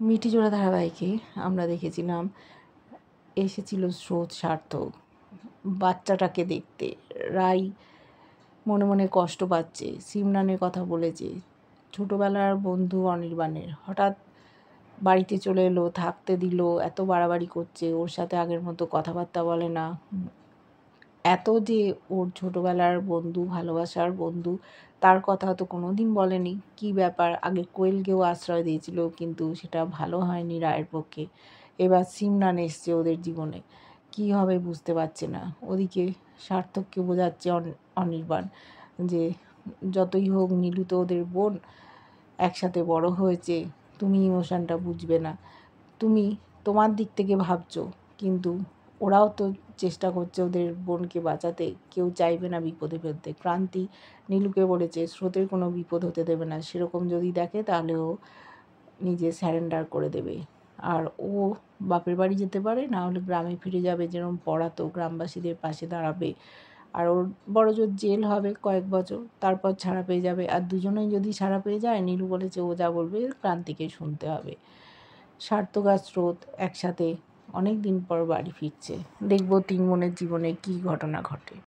মিঠিজোড়া ধারাবাহিকে আমরা দেখেছিলাম এসেছিল স্রোত সার্থক বাচ্চাটাকে দেখতে। রাই মনে মনে কষ্ট পাচ্ছে, সিমরানের কথা বলেছে, ছোটোবেলার বন্ধু অনির্বাণের। হঠাৎ বাড়িতে চলে এলো, থাকতে দিল, এত বাড়াবাড়ি করছে, ওর সাথে আগের মতো কথাবার্তা বলে না। এত যে ওর ছোটোবেলার বন্ধু, ভালোবাসার বন্ধু, তার কথা তো কোনো দিন বলেনি। কী ব্যাপার? আগে কোয়েলকেও আশ্রয় দিয়েছিল, কিন্তু সেটা ভালো হয়নি রায়ের পক্ষে। এবার সিমরান এসছে ওদের জীবনে, কী হবে বুঝতে পারছে না। ওদিকে সার্থককে বোঝাচ্ছে অনির্বাণ যে যতই হোক নীলু তো ওদের বোন, একসাথে বড় হয়েছে, তুমি ইমোশনটা বুঝবে না, তুমি তোমার দিক থেকে ভাবছো, কিন্তু ওরাও তো চেষ্টা করছে ওদের বোনকে বাঁচাতে। কেউ চাইবে না বিপদে ফেলতে। ক্রান্তি নীলুকে বলেছে স্রোতের কোনো বিপদ হতে দেবে না, সেরকম যদি দেখে তাহলে ও নিজে স্যারেন্ডার করে দেবে। আর ও বাপের বাড়ি যেতে পারে, না হলে গ্রামে ফিরে যাবে, যেরকম পড়াতো, গ্রামবাসীদের পাশে দাঁড়াবে। আর ওর বড়জোর জেল হবে কয়েক বছর, তারপর ছাড়া পেয়ে যাবে। আর দুজনেই যদি ছাড়া পেয়ে যায়, নীলু বলেছে ও যা বলবে ক্রান্তিকে শুনতে হবে। সার্থক আর স্রোত একসাথে অনেক দিন পর বাড়ি ফিরছে। দেখব তিন বোনের জীবনে কী ঘটনা ঘটে।